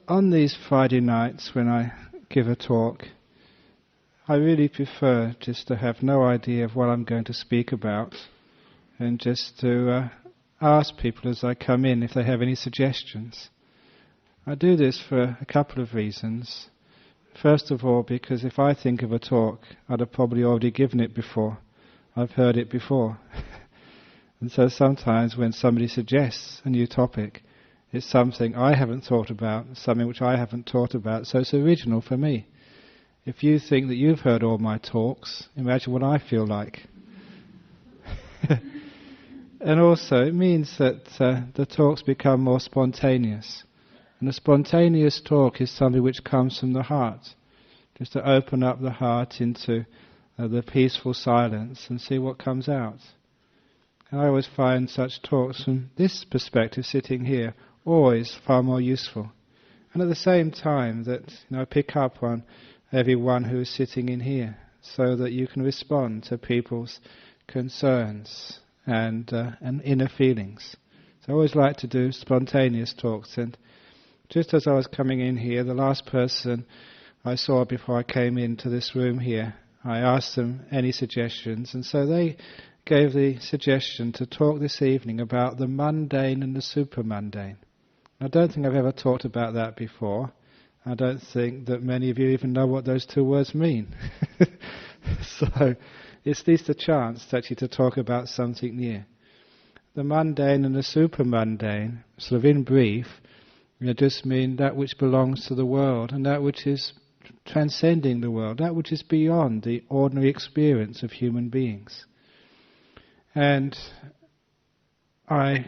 on these Friday nights when I give a talk, I really prefer just to have no idea of what I'm going to speak about and just to ask people as I come in if they have any suggestions. I do this for a couple of reasons. First of all, because if I think of a talk, I'd have probably already given it before. I've heard it before. And so sometimes when somebody suggests a new topic, it's something I haven't thought about, something which I haven't taught about, so it's original for me. If you think that you've heard all my talks, imagine what I feel like. And also it means that the talks become more spontaneous. And a spontaneous talk is something which comes from the heart. Just to open up the heart into the peaceful silence and see what comes out. And I always find such talks from this perspective, sitting here, always far more useful. And at the same time that I pick up on everyone who is sitting in here, so that you can respond to people's concerns and inner feelings. So I always like to do spontaneous talks. And just as I was coming in here, the last person I saw before I came into this room here, I asked them any suggestions, and so they gave the suggestion to talk this evening about the mundane and the supramundane. I don't think I've ever talked about that before. I don't think that many of you even know what those two words mean. So it's at least a chance actually to talk about something new. The mundane and the supramundane, sort of in brief, just mean that which belongs to the world and that which is transcending the world, that which is beyond the ordinary experience of human beings. And I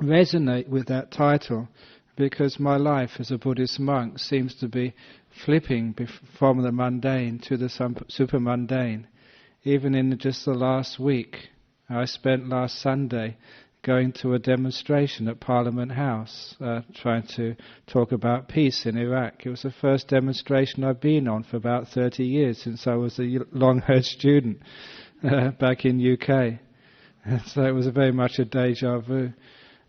resonate with that title because my life as a Buddhist monk seems to be flipping from the mundane to the supramundane. Even in just the last week, I spent last Sunday going to a demonstration at Parliament House, trying to talk about peace in Iraq. It was the first demonstration I've been on for about 30 years since I was a long-haired student back in UK. So it was very much a deja vu.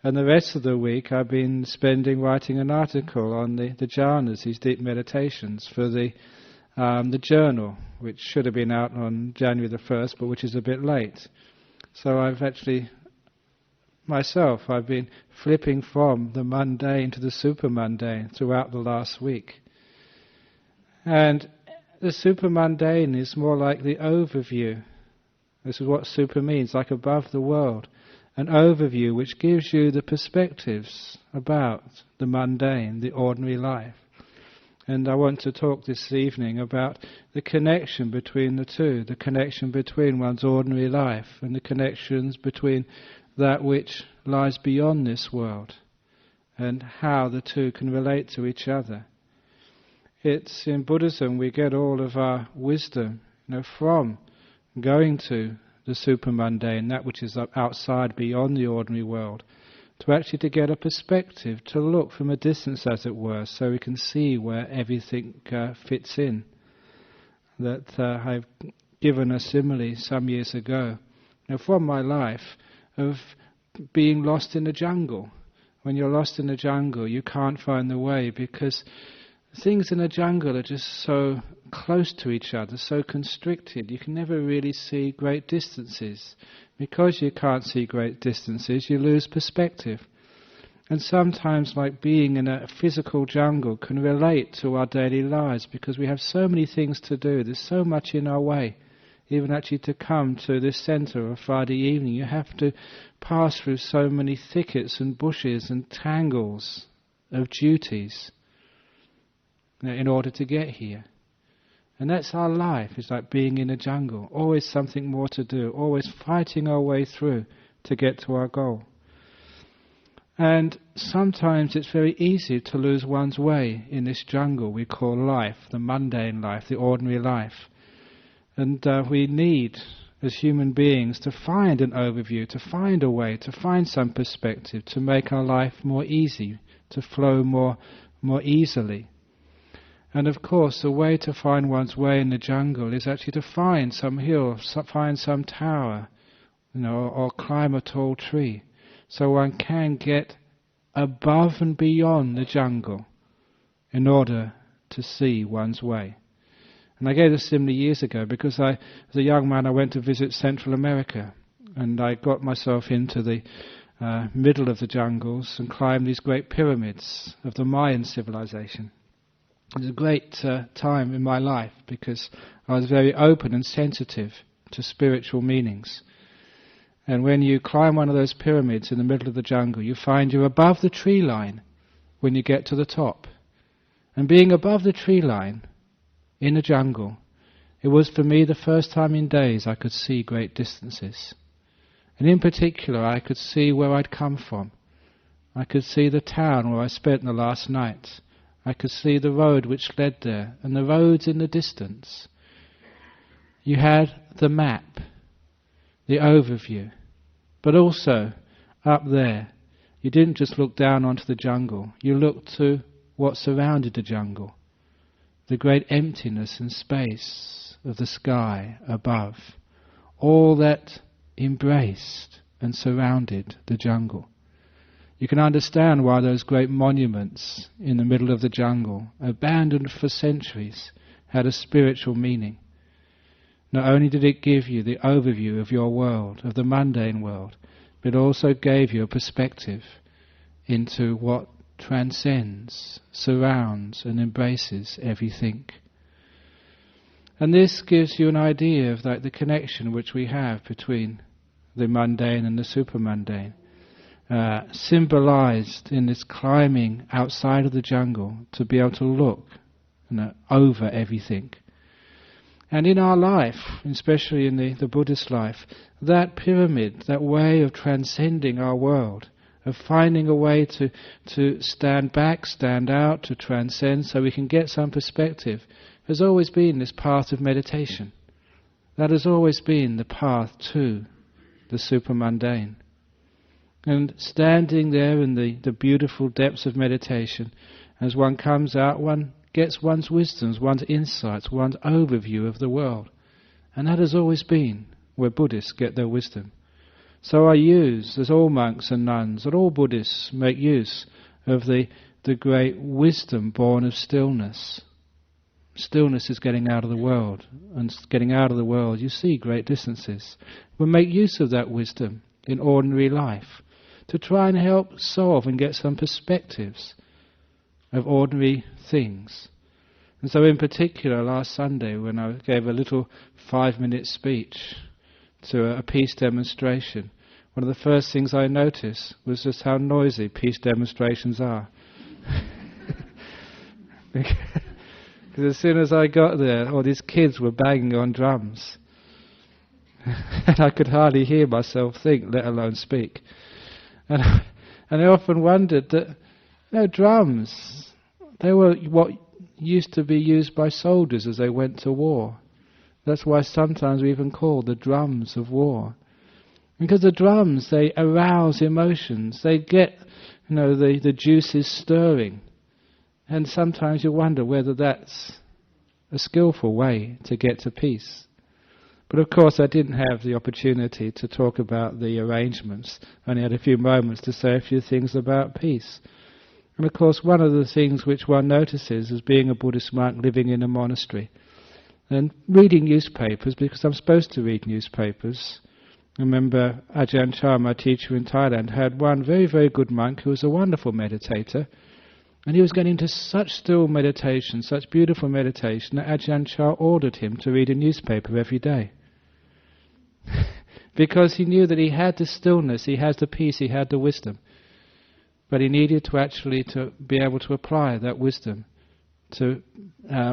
And the rest of the week I've been spending writing an article on the jhanas, these deep meditations, for the journal, which should have been out on January the 1st, but which is a bit late. So I've actually, myself, I've been flipping from the mundane to the supramundane throughout the last week. And the supramundane is more like the overview. This is what super means, like above the world. An overview which gives you the perspectives about the mundane, the ordinary life. And I want to talk this evening about the connection between the two, the connection between one's ordinary life and the connections between that which lies beyond this world, and how the two can relate to each other. It's in Buddhism we get all of our wisdom, from going to the supramundane, that which is outside, beyond the ordinary world, to actually to get a perspective, to look from a distance, as it were, so we can see where everything fits in. That I've given a simile some years ago, from my life, of being lost in the jungle. When you're lost in the jungle, you can't find the way because things in the jungle are just so close to each other, so constricted. You can never really see great distances. Because you can't see great distances, you lose perspective. And sometimes, like being in a physical jungle can relate to our daily lives because we have so many things to do. There's so much in our way. Even actually to come to this centre on Friday evening, you have to pass through so many thickets and bushes and tangles of duties in order to get here. And that's our life. It's like being in a jungle. Always something more to do. Always fighting our way through to get to our goal. And sometimes it's very easy to lose one's way in this jungle we call life, the mundane life, the ordinary life. And we need, as human beings, to find an overview, to find a way, to find some perspective, to make our life more easy, to flow more easily. And of course, the way to find one's way in the jungle is actually to find some hill, find some tower, or climb a tall tree, so one can get above and beyond the jungle, in order to see one's way. And I gave this simile years ago because as a young man I went to visit Central America, and I got myself into the middle of the jungles and climbed these great pyramids of the Mayan civilization. It was a great time in my life because I was very open and sensitive to spiritual meanings. And when you climb one of those pyramids in the middle of the jungle, you find you're above the tree line when you get to the top. And being above the tree line in the jungle, it was for me the first time in days I could see great distances. And in particular, I could see where I'd come from. I could see the town where I spent the last night. I could see the road which led there, and the roads in the distance. You had the map, the overview, but also up there, you didn't just look down onto the jungle, you looked to what surrounded the jungle, the great emptiness and space of the sky above, all that embraced and surrounded the jungle. You can understand why those great monuments in the middle of the jungle, abandoned for centuries, had a spiritual meaning. Not only did it give you the overview of your world, of the mundane world, but it also gave you a perspective into what transcends, surrounds and embraces everything. And this gives you an idea of the connection which we have between the mundane and the supramundane, symbolized in this climbing outside of the jungle to be able to look over everything. And in our life, especially in the Buddhist life, that pyramid, that way of transcending our world, of finding a way to stand back, stand out, to transcend so we can get some perspective, has always been this path of meditation. That has always been the path to the supramundane. And standing there in the beautiful depths of meditation, as one comes out, one gets one's wisdoms, one's insights, one's overview of the world. And that has always been where Buddhists get their wisdom. So I use, as all monks and nuns, and all Buddhists make use of the great wisdom born of stillness. Stillness is getting out of the world, and getting out of the world you see great distances. We make use of that wisdom in ordinary life to try and help solve and get some perspectives of ordinary things. And so in particular last Sunday when I gave a little 5-minute speech to a peace demonstration, one of the first things I noticed was just how noisy peace demonstrations are. Because as soon as I got there, all these kids were banging on drums. And I could hardly hear myself think, let alone speak. And I often wondered that, drums, they were what used to be used by soldiers as they went to war. That's why sometimes we even call the drums of war. Because the drums, they arouse emotions. They get, the juices stirring. And sometimes you wonder whether that's a skillful way to get to peace. But of course I didn't have the opportunity to talk about the arrangements. I only had a few moments to say a few things about peace. And of course one of the things which one notices as being a Buddhist monk living in a monastery and reading newspapers, because I'm supposed to read newspapers. I remember Ajahn Chah, my teacher in Thailand, had one very, very good monk who was a wonderful meditator. And he was getting into such still meditation, such beautiful meditation, that Ajahn Chah ordered him to read a newspaper every day. Because he knew that he had the stillness, he had the peace, he had the wisdom. But he needed to be able to apply that wisdom to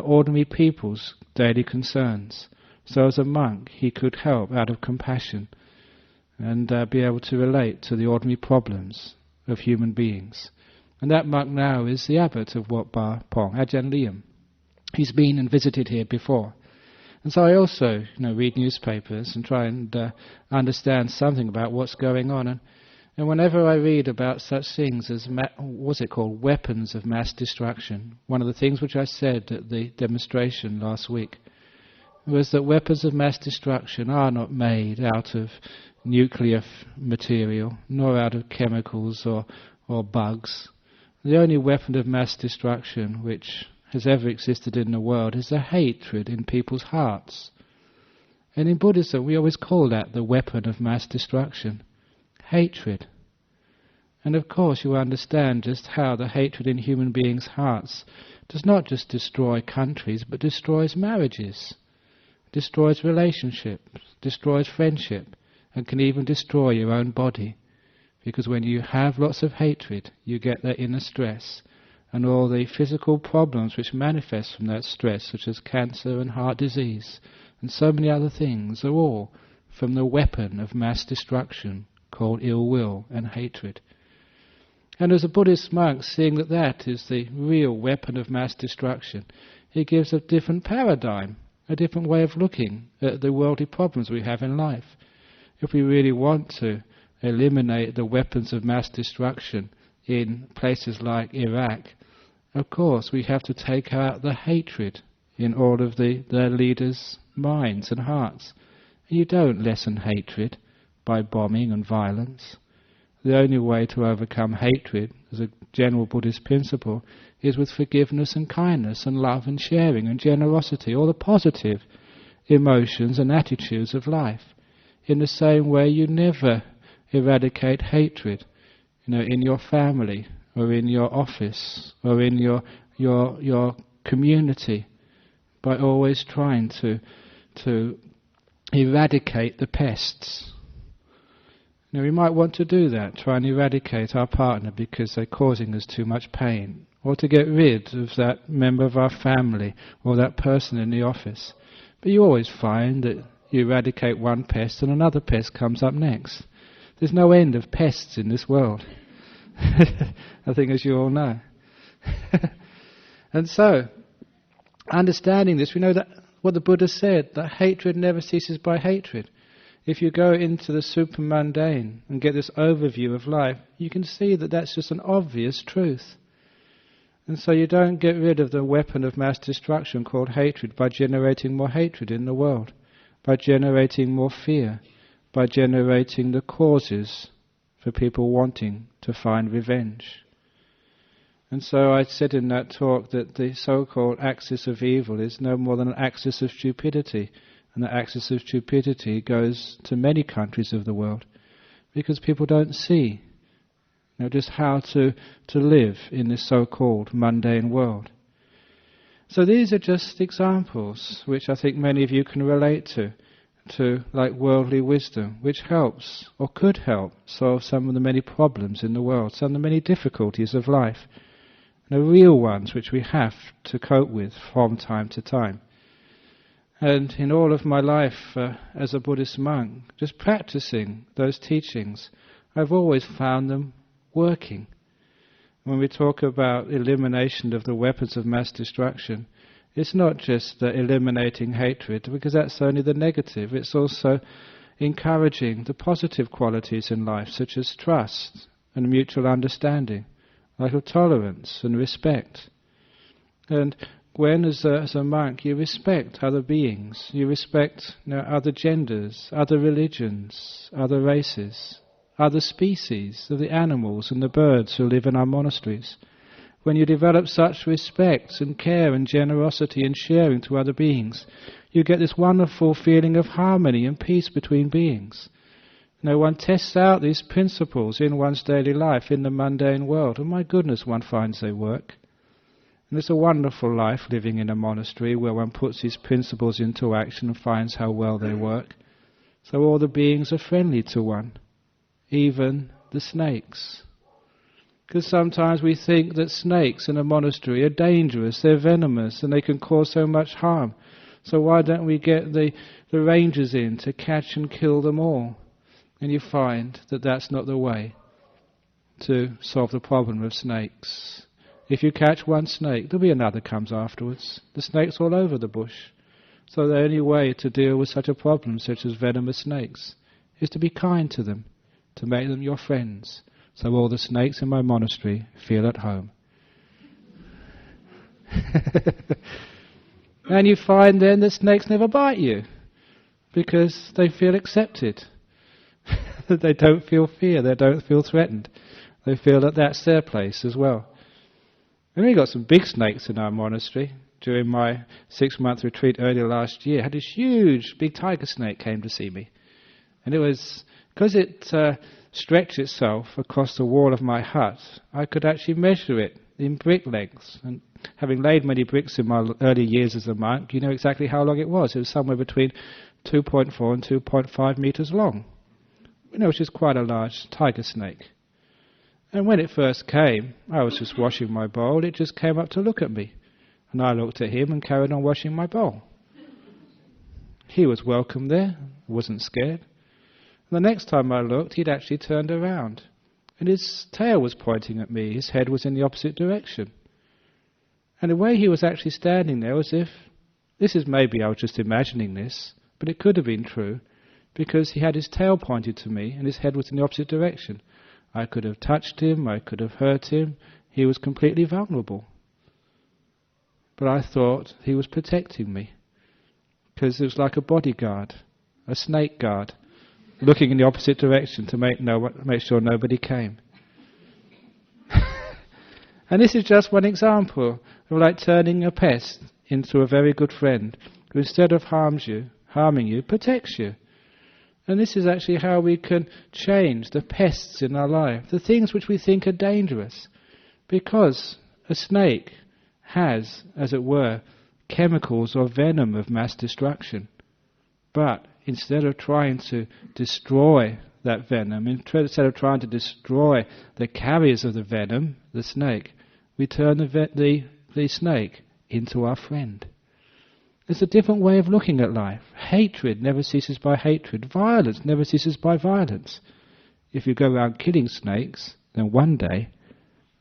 ordinary people's daily concerns. So as a monk he could help out of compassion and be able to relate to the ordinary problems of human beings. And that monk now is the abbot of Wat Ba Pong, Ajahn Liam. He's been and visited here before. And so I also read newspapers and try and understand something about what's going on. And whenever I read about such things as, weapons of mass destruction, one of the things which I said at the demonstration last week was that weapons of mass destruction are not made out of nuclear material, nor out of chemicals or bugs. the only weapon of mass destruction which has ever existed in the world is the hatred in people's hearts. And in Buddhism we always call that the weapon of mass destruction. Hatred. And of course you understand just how the hatred in human beings' hearts does not just destroy countries, but destroys marriages, destroys relationships, destroys friendship, and can even destroy your own body. Because when you have lots of hatred, you get that inner stress, and all the physical problems which manifest from that stress, such as cancer and heart disease, and so many other things, are all from the weapon of mass destruction called ill will and hatred. And as a Buddhist monk, seeing that that is the real weapon of mass destruction, he gives a different paradigm, a different way of looking at the worldly problems we have in life. If we really want to eliminate the weapons of mass destruction in places like Iraq, of course we have to take out the hatred in all of their leaders' minds and hearts. And you don't lessen hatred by bombing and violence. The only way to overcome hatred, as a general Buddhist principle, is with forgiveness and kindness and love and sharing and generosity, all the positive emotions and attitudes of life. In the same way, you never eradicate hatred, in your family or in your office or in your community, by always trying to eradicate the pests. Now we might want to do that, try and eradicate our partner because they're causing us too much pain, or to get rid of that member of our family or that person in the office. But you always find that you eradicate one pest and another pest comes up next. There's no end of pests in this world, I think, as you all know. And so, understanding this, we know that what the Buddha said, that hatred never ceases by hatred. If you go into the supramundane and get this overview of life, you can see that that's just an obvious truth. And so you don't get rid of the weapon of mass destruction called hatred by generating more hatred in the world, by generating more fear, by generating the causes for people wanting to find revenge. And so I said in that talk that the so-called axis of evil is no more than an axis of stupidity. And the axis of stupidity goes to many countries of the world because people don't see just how to live in this so-called mundane world. So these are just examples which I think many of you can relate to like worldly wisdom, which helps or could help solve some of the many problems in the world, some of the many difficulties of life, the real ones which we have to cope with from time to time. And in all of my life as a Buddhist monk, just practicing those teachings, I've always found them working. When we talk about elimination of the weapons of mass destruction, it's not just eliminating hatred, because that's only the negative. It's also encouraging the positive qualities in life, such as trust and mutual understanding, like tolerance and respect. And when, as a monk, you respect other beings, you respect other genders, other religions, other races, other species of the animals and the birds who live in our monasteries, when you develop such respect and care and generosity and sharing to other beings, you get this wonderful feeling of harmony and peace between beings. One tests out these principles in one's daily life, in the mundane world, and my goodness, one finds they work. And it's a wonderful life living in a monastery where one puts these principles into action and finds how well they work. So all the beings are friendly to one, even the snakes. Because sometimes we think that snakes in a monastery are dangerous, they're venomous, and they can cause so much harm. So why don't we get the rangers in to catch and kill them all? And you find that that's not the way to solve the problem of snakes. If you catch one snake, there'll be another comes afterwards. The snake's all over the bush. So the only way to deal with such a problem, such as venomous snakes, is to be kind to them, to make them your friends, so all the snakes in my monastery feel at home. And you find then that snakes never bite you, because they feel accepted. They don't feel fear, they don't feel threatened. They feel that that's their place as well. And we got some big snakes in our monastery. During my 6-month retreat earlier last year, I had this huge, big tiger snake came to see me. And it was, because it stretched itself across the wall of my hut, I could actually measure it in brick lengths. And having laid many bricks in my early years as a monk, you know exactly how long it was. It was somewhere between 2.4 and 2.5 meters long. You know, which is quite a large tiger snake. And when it first came, I was just washing my bowl, it just came up to look at me. And I looked at him and carried on washing my bowl. He was welcome there, wasn't scared. And the next time I looked, he'd actually turned around. And his tail was pointing at me, his head was in the opposite direction. And the way he was actually standing there was if, this is maybe I was just imagining this, but it could have been true, because he had his tail pointed to me and his head was in the opposite direction. I could have touched him, I could have hurt him, he was completely vulnerable. But I thought he was protecting me, because it was like a bodyguard, a snake guard, looking in the opposite direction to make sure nobody came. And this is just one example of like turning a pest into a very good friend, who instead of harming you, protects you. And this is actually how we can change the pests in our life, the things which we think are dangerous. Because a snake has, as it were, chemicals or venom of mass destruction. But instead of trying to destroy that venom, instead of trying to destroy the carriers of the venom, the snake, we turn the snake into our friend. It's a different way of looking at life. Hatred never ceases by hatred. Violence never ceases by violence. If you go around killing snakes, then one day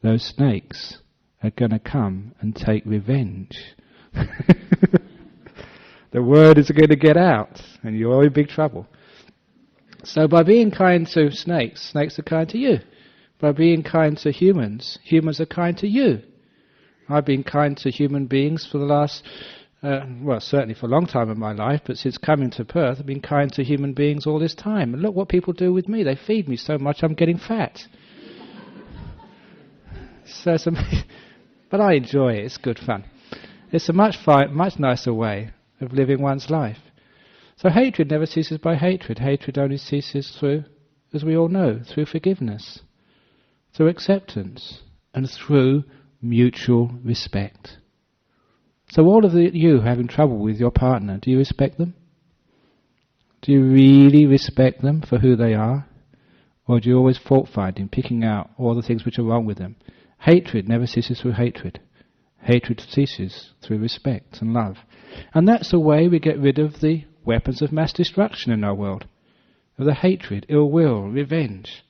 those snakes are going to come and take revenge. The word is going to get out, and you're in big trouble. So by being kind to snakes, snakes are kind to you. By being kind to humans, humans are kind to you. I've been kind to human beings for the last, certainly for a long time in my life, but since coming to Perth, I've been kind to human beings all this time. And look what people do with me. They feed me so much I'm getting fat. But I enjoy it. It's good fun. It's a much nicer way of living one's life. So hatred never ceases by hatred. Hatred only ceases through, as we all know, through forgiveness, through acceptance, and through mutual respect. So all of you having trouble with your partner, do you respect them? Do you really respect them for who they are? Or do you always fault finding, picking out all the things which are wrong with them? Hatred never ceases through hatred. Hatred ceases through respect and love. And that's the way we get rid of the weapons of mass destruction in our world. Of the hatred, ill will, revenge.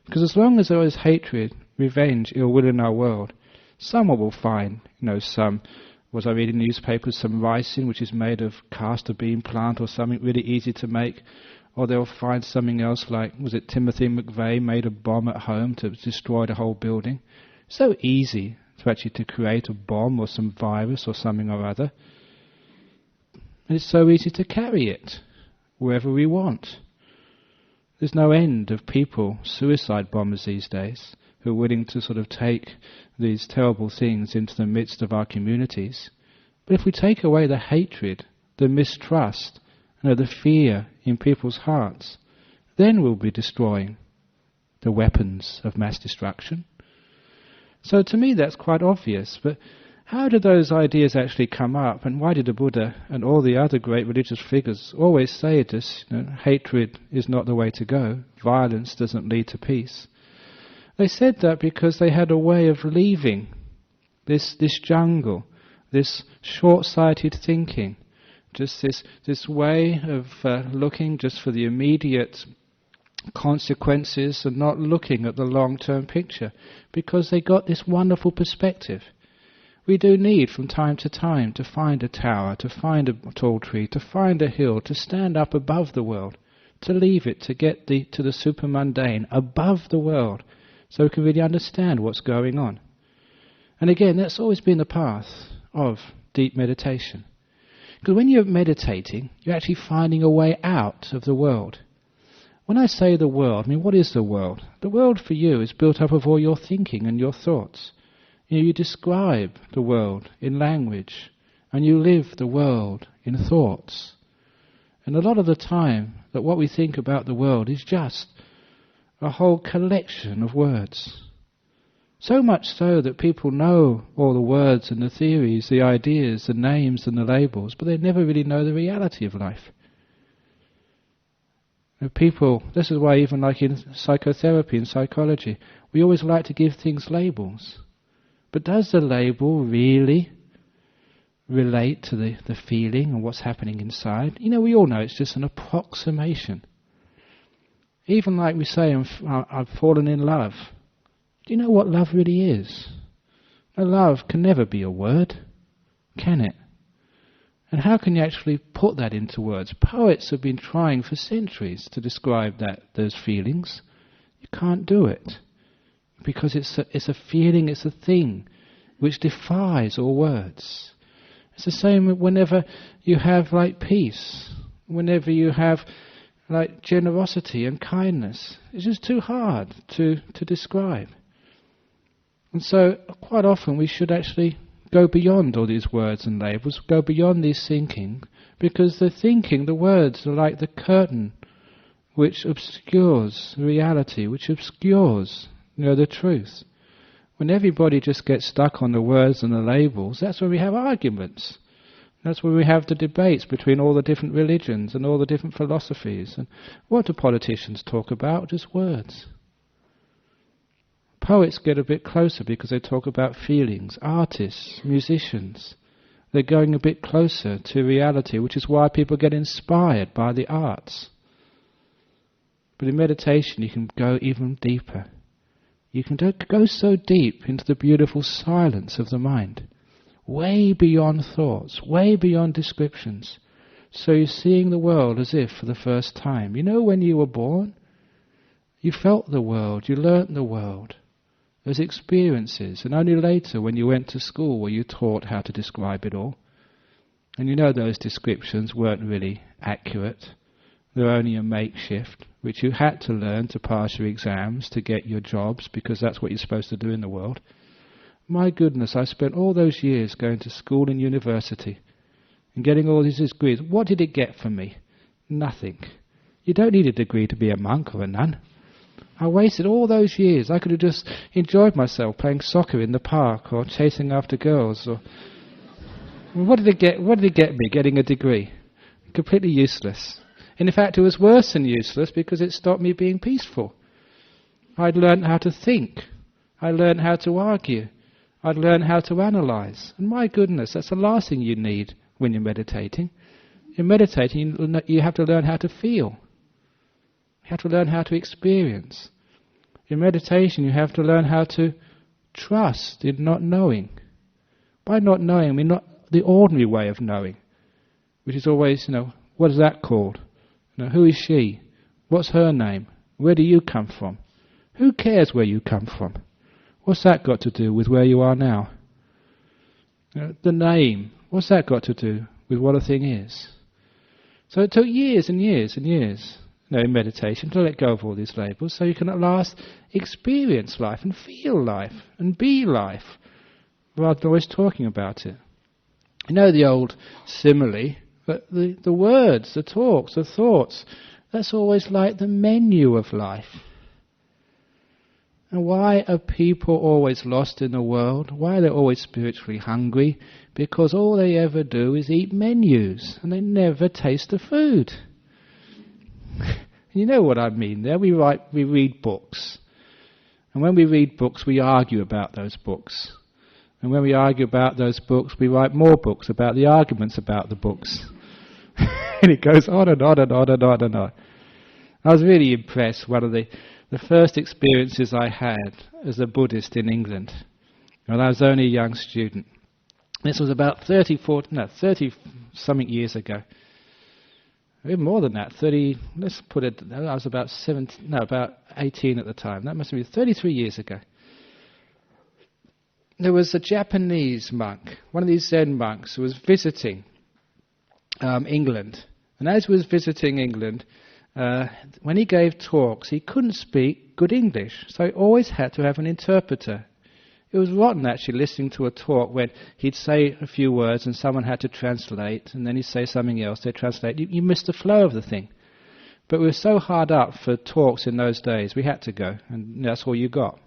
Because as long as there is hatred, revenge, ill will in our world, someone will find, was I reading newspapers, some ricin which is made of castor bean plant or something really easy to make. Or they'll find something else like, was it Timothy McVeigh made a bomb at home to destroy the whole building. So easy to create a bomb or some virus or something or other. And it's so easy to carry it wherever we want. There's no end of people, suicide bombers these days, who are willing to sort of take these terrible things into the midst of our communities. But if we take away the hatred, the mistrust, the fear in people's hearts, then we'll be destroying the weapons of mass destruction. So to me that's quite obvious, but how did those ideas actually come up, and why did the Buddha and all the other great religious figures always say to us, hatred is not the way to go, violence doesn't lead to peace? They said that because they had a way of leaving this jungle, this short-sighted thinking, just this way of looking just for the immediate consequences and not looking at the long-term picture, because they got this wonderful perspective. We do need from time to time to find a tower, to find a tall tree, to find a hill, to stand up above the world, to leave it, to get to the supramundane, above the world, so we can really understand what's going on. And again, that's always been the path of deep meditation. Because when you're meditating, you're actually finding a way out of the world. When I say the world, what is the world? The world for you is built up of all your thinking and your thoughts. You describe the world in language, and you live the world in thoughts. And a lot of the time, that what we think about the world is just a whole collection of words. So much so that people know all the words and the theories, the ideas, the names and the labels, but they never really know the reality of life. People, this is why even like in psychotherapy and psychology, we always like to give things labels. But does the label really relate to the feeling and what's happening inside? We all know it's just an approximation. Even like we say, I've fallen in love. Do you know what love really is? Love can never be a word, can it? And how can you actually put that into words? Poets have been trying for centuries to describe those feelings. You can't do it. Because it's a feeling, it's a thing which defies all words. It's the same whenever you have like peace, whenever you have like generosity and kindness. It's just too hard to describe. And so quite often we should actually go beyond all these words and labels, go beyond these thinking, because the thinking, the words are like the curtain which obscures reality, which obscures the truth. When everybody just gets stuck on the words and the labels, that's when we have arguments. That's when we have the debates between all the different religions and all the different philosophies. And what do politicians talk about? Just words. Poets get a bit closer because they talk about feelings. Artists, musicians, they're going a bit closer to reality, which is why people get inspired by the arts. But in meditation you can go even deeper. You can go so deep into the beautiful silence of the mind, way beyond thoughts, way beyond descriptions. So you're seeing the world as if for the first time. When you were born, you felt the world, you learnt the world as experiences, and only later when you went to school were you taught how to describe it all. And those descriptions weren't really accurate. They're only a makeshift, which you had to learn to pass your exams, to get your jobs, because that's what you're supposed to do in the world. My goodness, I spent all those years going to school and university and getting all these degrees. What did it get for me? Nothing. You don't need a degree to be a monk or a nun. I wasted all those years. I could have just enjoyed myself playing soccer in the park or chasing after girls. What did it get? What did it get me, getting a degree? Completely useless. And in fact, it was worse than useless because it stopped me being peaceful. I'd learned how to think. I learned how to argue. I'd learned how to analyze. And my goodness, that's the last thing you need when you're meditating. In meditating, you have to learn how to feel. You have to learn how to experience. In meditation, you have to learn how to trust in not knowing. By not knowing, I mean not the ordinary way of knowing, which is always, what is that called? Who is she? What's her name? Where do you come from? Who cares where you come from? What's that got to do with where you are now? The name, what's that got to do with what a thing is? So it took years and years and years, in meditation to let go of all these labels, so you can at last experience life and feel life and be life, rather than always talking about it. The old simile, but the words, the talks, the thoughts, that's always like the menu of life. And why are people always lost in the world? Why are they always spiritually hungry? Because all they ever do is eat menus, and they never taste the food. You know what I mean there? We read books. And when we read books, we argue about those books. And when we argue about those books, we write more books about the arguments about the books. And it goes on and on and on and on and on. I was really impressed. One of the first experiences I had as a Buddhist in England, when I was only a young student. This was about 30-something years ago. Even more than that, I was about 18 at the time. That must have been 33 years ago. There was a Japanese monk, one of these Zen monks, who was visiting England. And as he was visiting England, when he gave talks, he couldn't speak good English, so he always had to have an interpreter. It It was rotten actually listening to a talk when he'd say a few words and someone had to translate, and then he'd say something else, they'd translate. You missed the flow of the thing. But we were so hard up for talks in those days, we had to go, and that's all you got.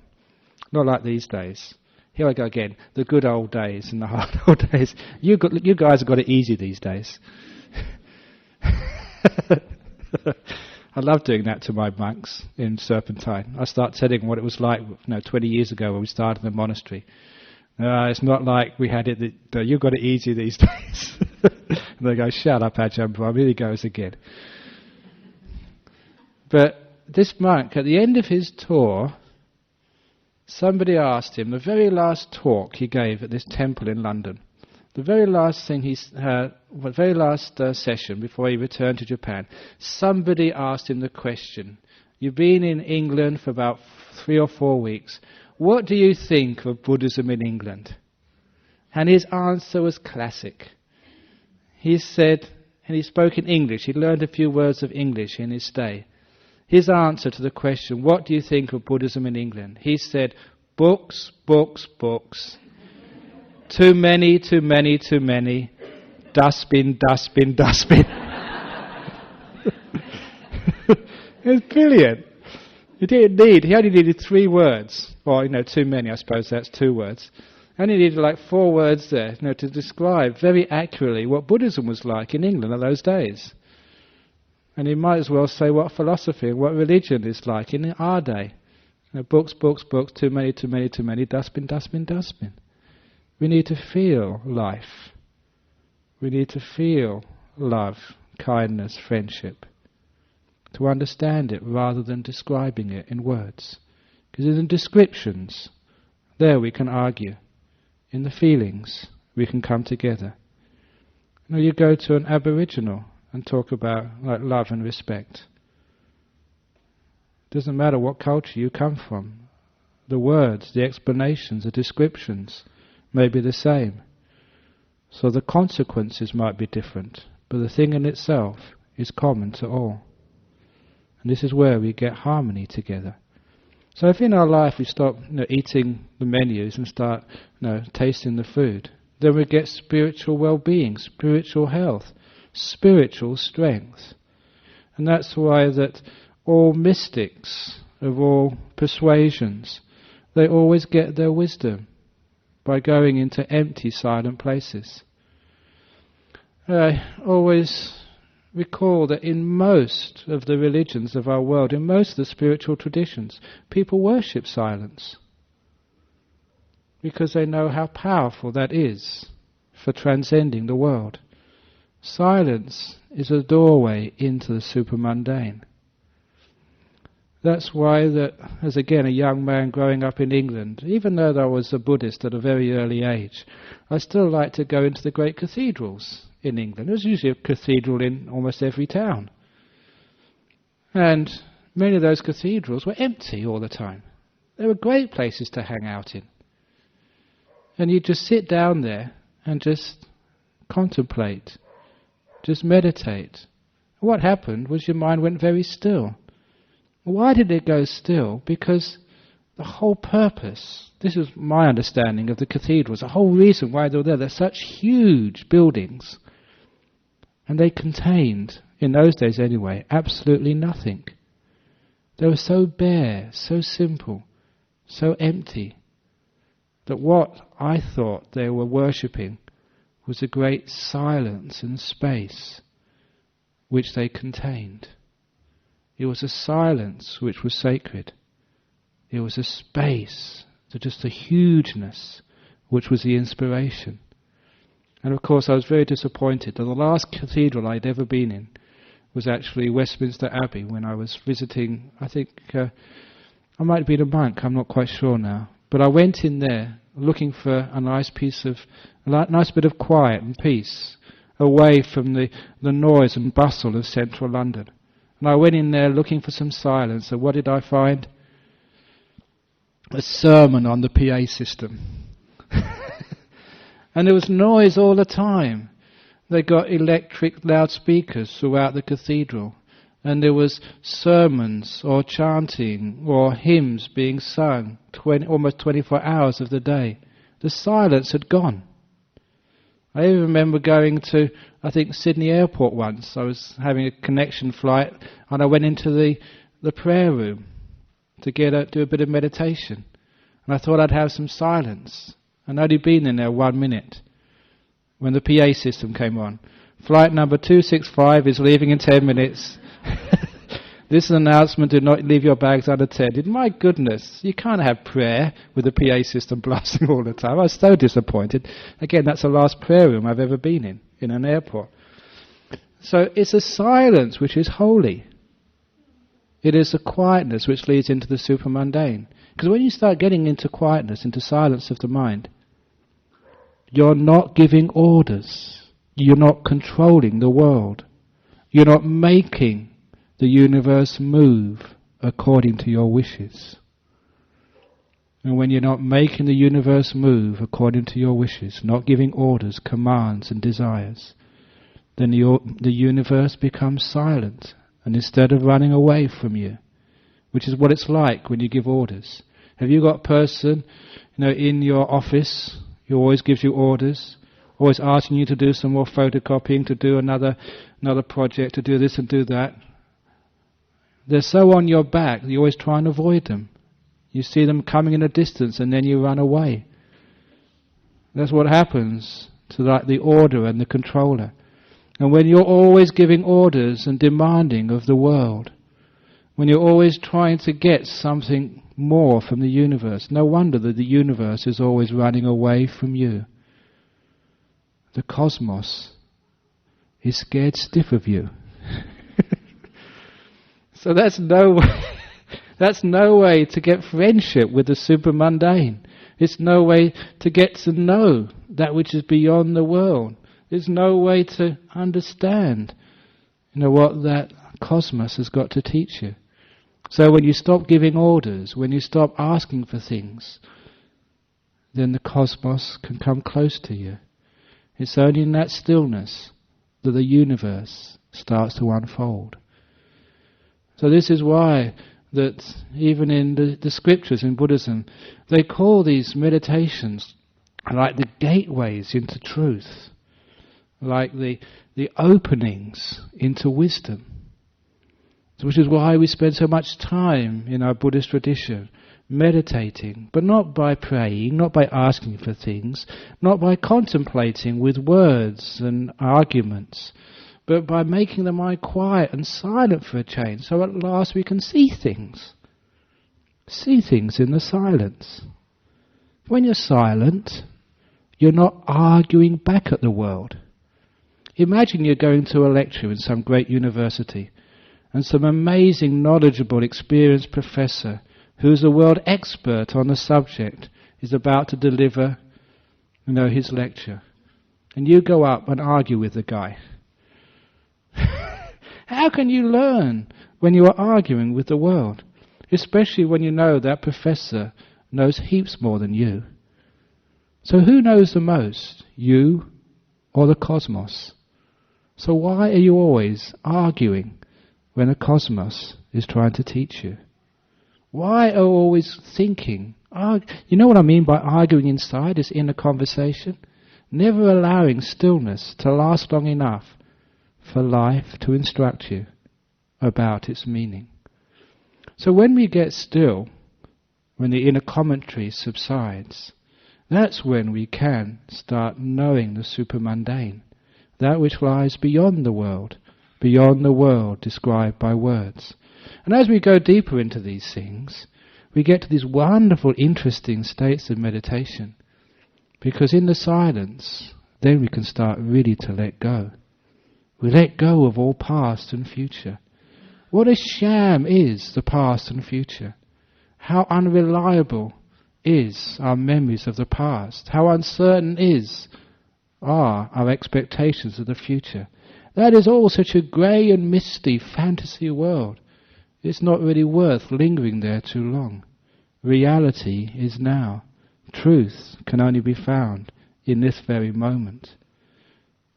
Not like these days. Here I go again, the good old days and the hard old days. You guys have got it easy these days. I love doing that to my monks in Serpentine. I start telling what it was like 20 years ago when we started the monastery. It's not like we had it, you've got it easy these days. And they go, shut up, Ajahn Brahmavamso, here he goes again. But this monk, at the end of his tour, somebody asked him, the very last talk he gave at this temple in London, the very last thing the very last session before he returned to Japan, somebody asked him the question, you've been in England for about 3 or 4 weeks, what do you think of Buddhism in England? And his answer was classic. He said, and he spoke in English, he learned a few words of English in his stay. His answer to the question, what do you think of Buddhism in England? He said, books, books, books. Too many, too many, too many. Dustbin, dustbin, dustbin. It's brilliant. He only needed 3 words. Or, too many, I suppose that's 2 words. Only needed like 4 words there, to describe very accurately what Buddhism was like in England in those days. And he might as well say what philosophy and what religion is like in our day. Books, books, books, too many, too many, too many, dustbin, dustbin, dustbin. We need to feel life. We need to feel love, kindness, friendship. To understand it rather than describing it in words. Because in the descriptions, there we can argue. In the feelings, we can come together. You go to an Aboriginal and talk about love and respect. It doesn't matter what culture you come from. The words, the explanations, the descriptions may be the same. So the consequences might be different, but the thing in itself is common to all. And this is where we get harmony together. So if in our life we stop eating the menus and start tasting the food, then we get spiritual well-being, spiritual health, spiritual strength. And that's why that all mystics of all persuasions, they always get their wisdom by going into empty, silent places. I always recall that in most of the religions of our world, in most of the spiritual traditions, people worship silence because they know how powerful that is for transcending the world. Silence is a doorway into the supramundane. That's why that, as again a young man growing up in England, even though I was a Buddhist at a very early age, I still liked to go into the great cathedrals in England. There's usually a cathedral in almost every town. And many of those cathedrals were empty all the time. They were great places to hang out in. And you just sit down there and just contemplate, just meditate. What happened was your mind went very still. Why did it go still? Because the whole purpose, this is my understanding of the cathedrals, the whole reason why they were there, they're such huge buildings. And they contained, in those days anyway, absolutely nothing. They were so bare, so simple, so empty, that what I thought they were worshipping was a great silence and space which they contained. It was a silence which was sacred. It was a space, just a hugeness, which was the inspiration. And of course I was very disappointed that the last cathedral I'd ever been in was actually Westminster Abbey when I was visiting, I think, I might have been a monk, I'm not quite sure now. But I went in there looking for a nice bit of quiet and peace, away from the noise and bustle of central London. And I went in there looking for some silence, and what did I find? A sermon on the PA system. And there was noise all the time. They got electric loudspeakers throughout the cathedral. and there was sermons or chanting or hymns being sung almost 24 hours of the day. The silence had gone. I even remember going to, I think, Sydney Airport once. I was having a connection flight, and I went into the prayer room to do a bit of meditation. And I thought I'd have some silence. And I'd only been in there 1 minute when the PA system came on. Flight number 265 is leaving in 10 minutes. This is an announcement, do not leave your bags unattended. My goodness, you can't have prayer with the PA system blasting all the time. I was so disappointed. Again, that's the last prayer room I've ever been in an airport. So it's a silence which is holy. It is a quietness which leads into the supramundane. Because when you start getting into quietness, into silence of the mind, you're not giving orders. You're not controlling the world. You're not making the universe move according to your wishes. And when you're not making the universe move according to your wishes, not giving orders, commands and desires, then the universe becomes silent. And instead of running away from you, which is what it's like when you give orders. Have you got a person, in your office who always gives you orders, always asking you to do some more photocopying, to do another project, to do this and do that? They're so on your back, you always try and avoid them. You see them coming in a distance and then you run away. That's what happens to the order and the controller. And when you're always giving orders and demanding of the world, when you're always trying to get something more from the universe, no wonder that the universe is always running away from you. The cosmos is scared stiff of you. So that's no way to get friendship with the supramundane. It's no way to get to know that which is beyond the world. There's no way to understand, what that cosmos has got to teach you. So when you stop giving orders, when you stop asking for things, then the cosmos can come close to you. It's only in that stillness that the universe starts to unfold. So this is why that even in the scriptures in Buddhism, they call these meditations like the gateways into truth, like the openings into wisdom. Which is why we spend so much time in our Buddhist tradition meditating, but not by praying, not by asking for things, not by contemplating with words and arguments, but by making the mind quiet and silent for a change, so at last we can see things. See things in the silence. When you're silent, you're not arguing back at the world. Imagine you're going to a lecture in some great university, and some amazing, knowledgeable, experienced professor who's a world expert on the subject is about to deliver, his lecture. And you go up and argue with the guy. How can you learn when you are arguing with the world? Especially when you know that professor knows heaps more than you. So who knows the most, you or the cosmos? So why are you always arguing when the cosmos is trying to teach you? Why are you always thinking? You know what I mean by arguing inside, is in a conversation? Never allowing stillness to last long enough for life to instruct you about its meaning. So when we get still, when the inner commentary subsides, that's when we can start knowing the supramundane, that which lies beyond the world described by words. And as we go deeper into these things, we get to these wonderful, interesting states of meditation, because in the silence, then we can start really to let go. We let go of all past and future. What a sham is the past and future. How unreliable is our memories of the past. How uncertain are our expectations of the future. That is all such a grey and misty fantasy world. It's not really worth lingering there too long. Reality is now. Truth can only be found in this very moment.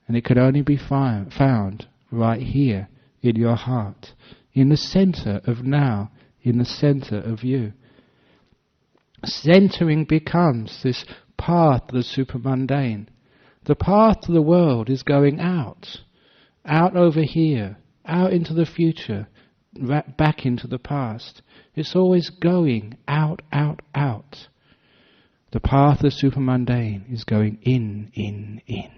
And it can only be found right here in your heart, in the center of now, in the center of you. Centering becomes this path to the supramundane. The path to the world is going out over here, out into the future, back into the past. It's always going out, out, out. The path of the supramundane is going in, in, in.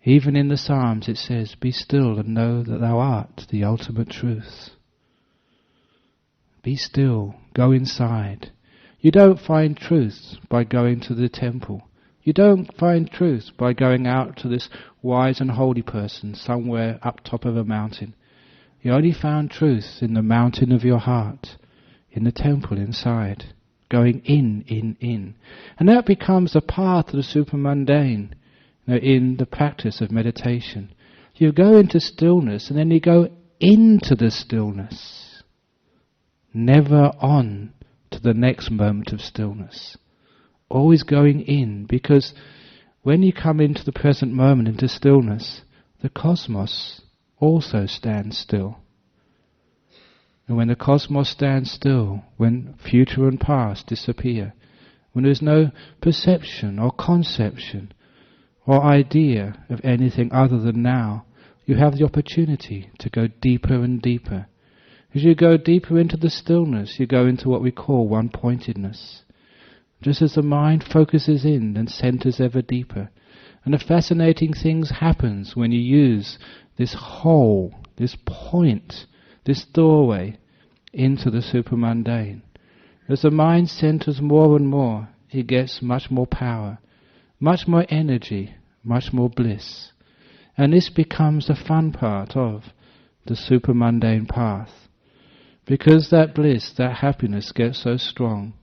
Even in the Psalms it says, "Be still and know that thou art the ultimate truth." Be still, go inside. You don't find truth by going to the temple. You don't find truth by going out to this wise and holy person somewhere up top of a mountain. You only found truth in the mountain of your heart, in the temple inside, going in, in, in. And that becomes a path to the supramundane, in the practice of meditation. You go into stillness and then you go into the stillness, never on to the next moment of stillness. Always going in, because when you come into the present moment, into stillness, the cosmos also stands still. And when the cosmos stands still, when future and past disappear, when there's no perception or conception or idea of anything other than now, you have the opportunity to go deeper and deeper. As you go deeper into the stillness, you go into what we call one-pointedness. Just as the mind focuses in and centers ever deeper. And a fascinating thing happens when you use this hole, this point, this doorway into the supramundane. As the mind centers more and more, it gets much more power, much more energy, much more bliss. And this becomes the fun part of the supramundane path. Because that bliss, that happiness gets so strong.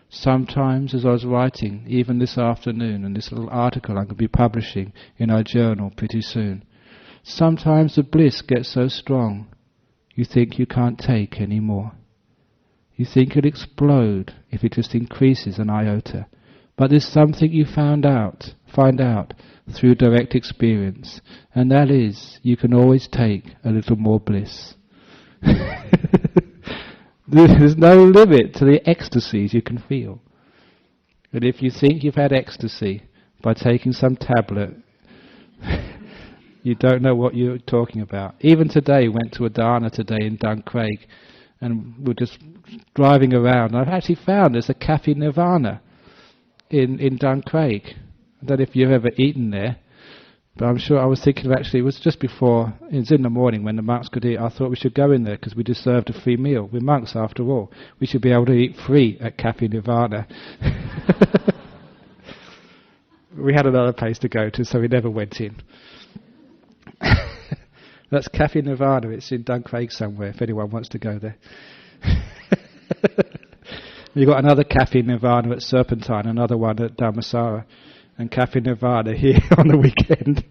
Sometimes, as I was writing, even this afternoon, and this little article I'm going to be publishing in our journal pretty soon, sometimes the bliss gets so strong, you think you can't take any more. You think it'll explode if it just increases an iota. But there's something you find out through direct experience, and that is, you can always take a little more bliss. There's no limit to the ecstasies you can feel. And if you think you've had ecstasy by taking some tablet, you don't know what you're talking about. Even today, went to a dana today in Duncraig, and we're just driving around. I've actually found there's a Cafe Nirvana in Duncraig. I don't know if you've ever eaten there, but I'm sure I was thinking of actually, it was just before, it was in the morning when the monks could eat. I thought we should go in there because we deserved a free meal. We're monks after all. We should be able to eat free at Cafe Nirvana. We had another place to go to, so we never went in. That's Cafe Nirvana. It's in Duncraig somewhere, if anyone wants to go there. You've got another Cafe Nirvana at Serpentine, another one at Dharmasara, and Cafe Nirvana here on the weekend.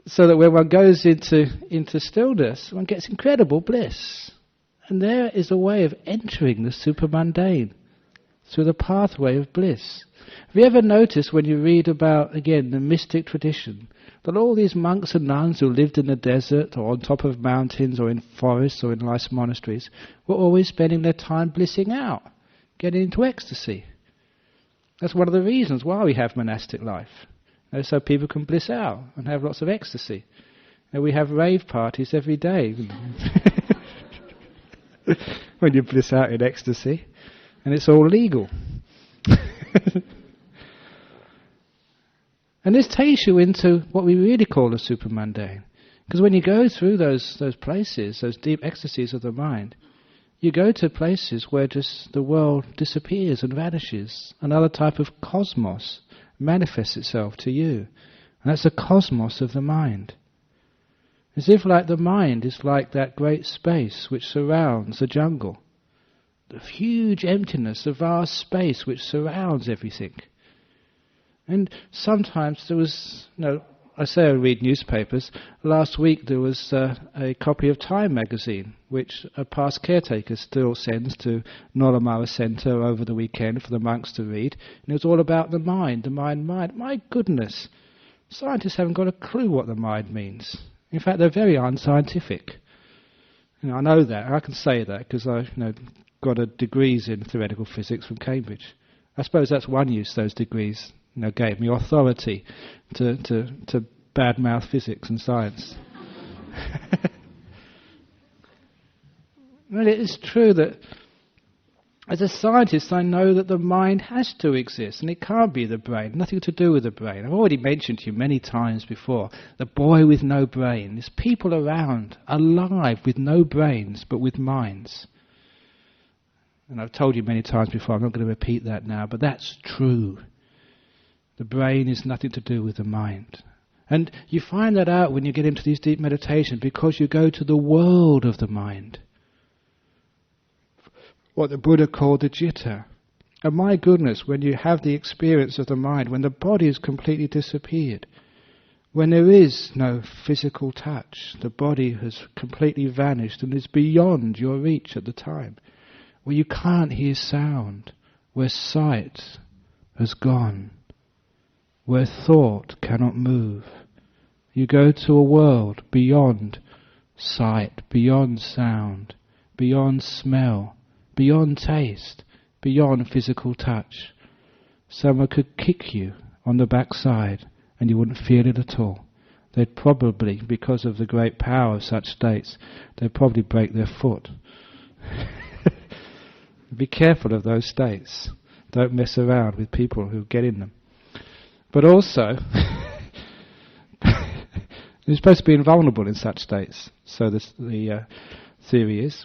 So that when one goes into stillness, one gets incredible bliss. And there is a way of entering the supramundane through the pathway of bliss. Have you ever noticed when you read about, again, the mystic tradition, that all these monks and nuns who lived in the desert or on top of mountains or in forests or in nice monasteries were always spending their time blissing out, getting into ecstasy? That's one of the reasons why we have monastic life. So people can bliss out and have lots of ecstasy. And we have rave parties every day when you bliss out in ecstasy. And it's all legal. And this takes you into what we really call the supramundane. Because when you go through those places, those deep ecstasies of the mind, you go to places where just the world disappears and vanishes. Another type of cosmos manifests itself to you. And that's the cosmos of the mind. As if like the mind is like that great space which surrounds the jungle. The huge emptiness, the vast space which surrounds everything. And sometimes there was, I say I read newspapers. Last week there was a copy of Time magazine, which a past caretaker still sends to Nolamara Centre over the weekend for the monks to read. And it was all about the mind, mind. My goodness, Scientists haven't got a clue what the mind means. In fact, they're very unscientific. I know that. I can say that because I got a degrees in theoretical physics from Cambridge. I suppose that's one use those degrees gave me authority to badmouth physics and science. Well, it is true that as a scientist I know that the mind has to exist and it can't be the brain, nothing to do with the brain. I've already mentioned to you many times before, the boy with no brain. There's people around, alive, with no brains but with minds. And I've told you many times before, I'm not going to repeat that now, but that's true. The brain is nothing to do with the mind. And you find that out when you get into these deep meditations because you go to the world of the mind. What the Buddha called the citta. And my goodness, when you have the experience of the mind, when the body has completely disappeared, when there is no physical touch, the body has completely vanished and is beyond your reach at the time, where you can't hear sound, where sight has gone, where thought cannot move. You go to a world beyond sight, beyond sound, beyond smell, beyond taste, beyond physical touch. Someone could kick you on the backside and you wouldn't feel it at all. They'd probably, because of the great power of such states, they'd probably break their foot. Be careful of those states. Don't mess around with people who get in them. But also, you're supposed to be invulnerable in such states, so the theory is.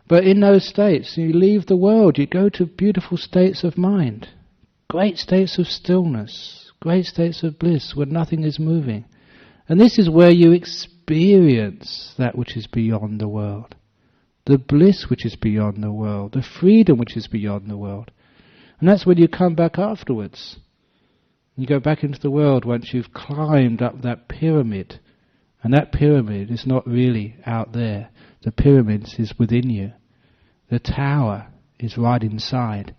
But in those states, you leave the world, you go to beautiful states of mind, great states of stillness, great states of bliss where nothing is moving. And this is where you experience that which is beyond the world, the bliss which is beyond the world, the freedom which is beyond the world. And that's when you come back afterwards. You go back into the world once you've climbed up that pyramid. And that pyramid is not really out there. The pyramid is within you. The tower is right inside.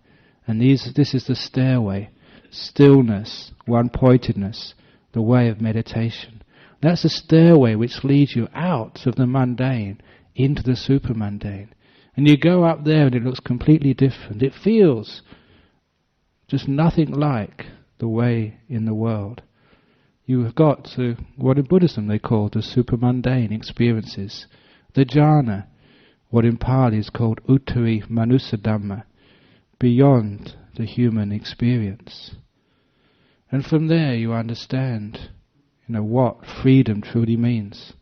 And this is the stairway. Stillness, one-pointedness, the way of meditation. That's the stairway which leads you out of the mundane into the supramundane. And you go up there and it looks completely different. It feels just nothing like the way in the world. You have got to what in Buddhism they call the supramundane experiences. The jhana, what in Pali is called uttari manusa dhamma, beyond the human experience. And from there you understand, what freedom truly means.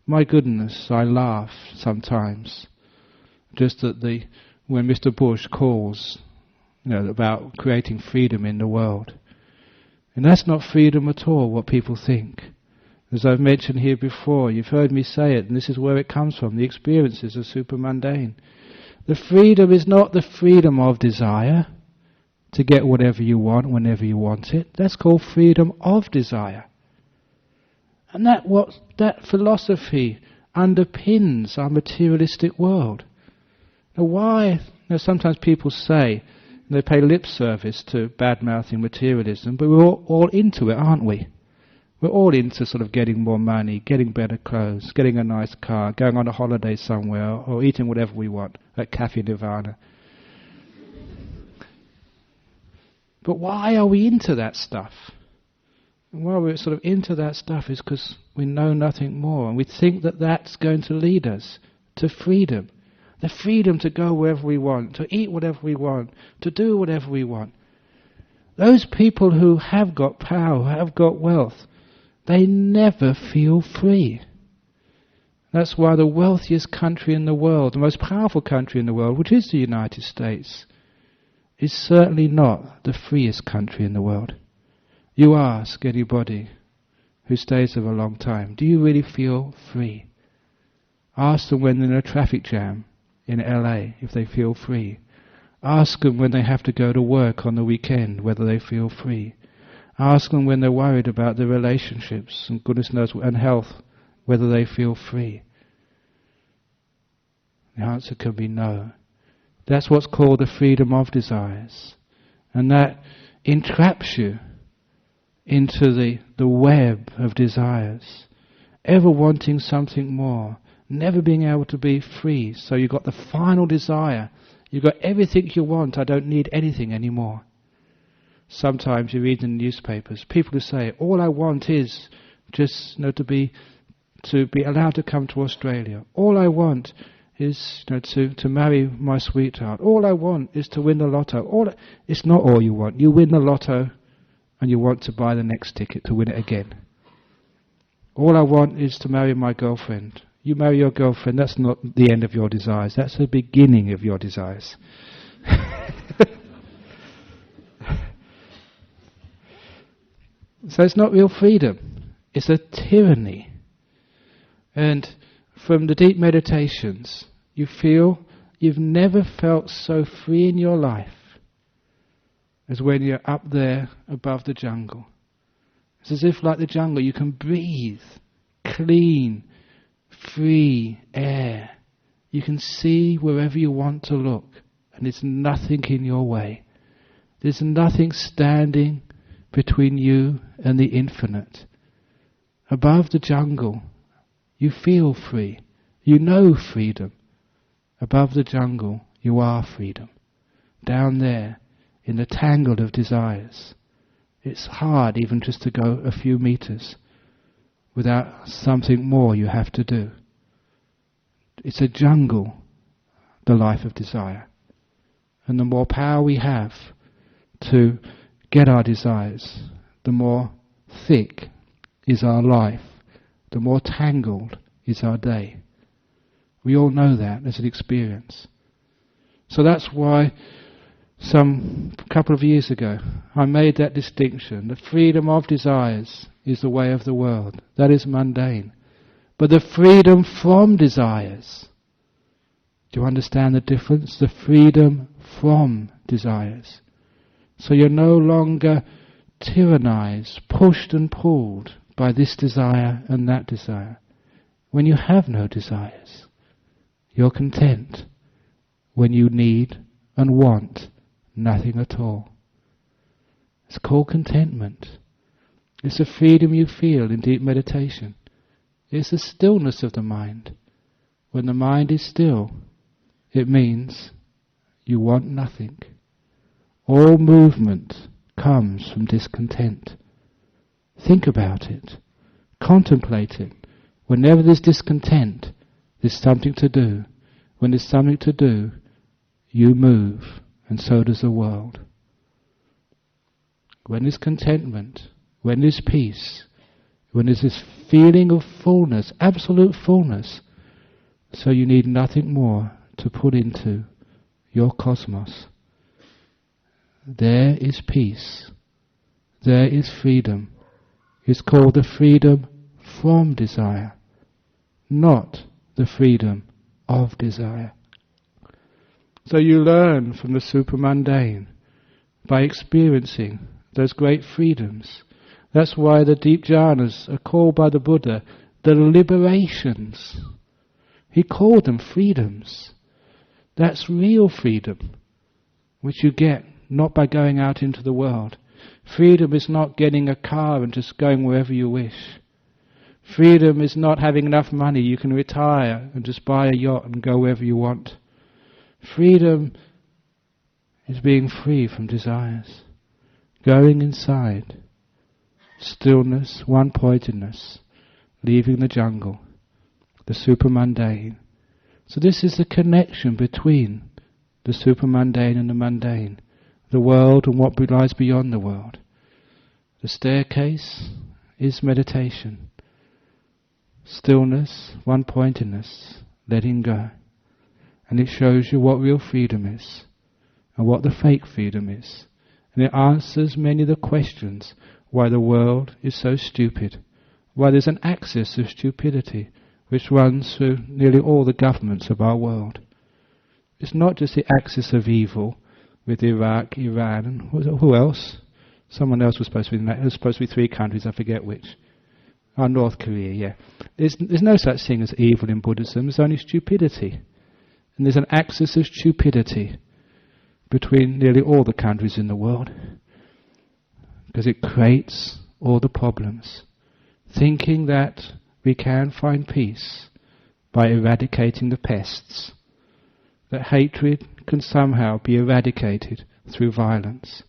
My goodness, I laugh sometimes, just at when Mr. Bush calls, about creating freedom in the world. And that's not freedom at all, what people think. As I've mentioned here before, you've heard me say it, and this is where it comes from, the experiences of supramundane. The freedom is not the freedom of desire, to get whatever you want whenever you want it. That's called freedom of desire. And that philosophy underpins our materialistic world. Now why, sometimes people say, they pay lip service to bad-mouthing materialism, but we're all into it, aren't we? We're all into sort of getting more money, getting better clothes, getting a nice car, going on a holiday somewhere, or eating whatever we want at Cafe Nirvana. But why are we into that stuff? And why we're sort of into that stuff is because we know nothing more, and we think that that's going to lead us to freedom. The freedom to go wherever we want, to eat whatever we want, to do whatever we want. Those people who have got power, who have got wealth, they never feel free. That's why the wealthiest country in the world, the most powerful country in the world, which is the United States, is certainly not the freest country in the world. You ask anybody who stays there a long time, do you really feel free? Ask them when they're in a traffic jam in LA if they feel free. Ask them when they have to go to work on the weekend whether they feel free. Ask them when they're worried about their relationships and goodness knows and health whether they feel free. The answer can be no. That's what's called the freedom of desires. And that entraps you. into the web of desires, ever wanting something more, never being able to be free. So you've got the final desire. You've got everything you want. I don't need anything anymore. Sometimes you read in the newspapers, people who say, all I want is just to be allowed to come to Australia. All I want is to marry my sweetheart. All I want is to win the lotto. It's not all you want. You win the lotto and you want to buy the next ticket to win it again. All I want is to marry my girlfriend. You marry your girlfriend, that's not the end of your desires. That's the beginning of your desires. So it's not real freedom. It's a tyranny. And from the deep meditations, you feel you've never felt so free in your life as when you're up there above the jungle. It's as if, like the jungle, you can breathe clean, free air. You can see wherever you want to look, and there's nothing in your way. There's nothing standing between you and the infinite. Above the jungle, you feel free. You know freedom. Above the jungle, you are freedom. Down there, in the tangle of desires, it's hard even just to go a few meters without something more you have to do. It's a jungle, the life of desire. And the more power we have to get our desires, the more thick is our life, the more tangled is our day. We all know that as an experience. So that's why some couple of years ago I made that distinction. The freedom of desires is the way of the world. That is mundane. But the freedom from desires, do you understand the difference? The freedom from desires. So you're no longer tyrannized, pushed and pulled by this desire and that desire. When you have no desires, you're content. When you need and want nothing at all. It's called contentment. It's the freedom you feel in deep meditation. It's the stillness of the mind. When the mind is still, it means you want nothing. All movement comes from discontent. Think about it. Contemplate it. Whenever there's discontent, there's something to do. When there's something to do, you move, and so does the world. When there's contentment, when there's peace, when there's this feeling of fullness, absolute fullness, so you need nothing more to put into your cosmos. There is peace. There is freedom. It's called the freedom from desire, not the freedom of desire. So you learn from the supramundane by experiencing those great freedoms. That's why the deep jhanas are called by the Buddha the liberations. He called them freedoms. That's real freedom, which you get not by going out into the world. Freedom is not getting a car and just going wherever you wish. Freedom is not having enough money you can retire and just buy a yacht and go wherever you want. Freedom is being free from desires, going inside, stillness, one-pointedness, leaving the jungle, the supramundane. So this is the connection between the supramundane and the mundane, the world and what lies beyond the world. The staircase is meditation, stillness, one-pointedness, letting go. And it shows you what real freedom is and what the fake freedom is. And it answers many of the questions why the world is so stupid, why there's an axis of stupidity which runs through nearly all the governments of our world. It's not just the axis of evil with Iraq, Iran, and who else? Someone else was supposed to be. There was supposed to be 3 countries, I forget which. North Korea, yeah. There's no such thing as evil in Buddhism, there's only stupidity. And there's an axis of stupidity between nearly all the countries in the world. Because it creates all the problems, thinking that we can find peace by eradicating the pests, that hatred can somehow be eradicated through violence,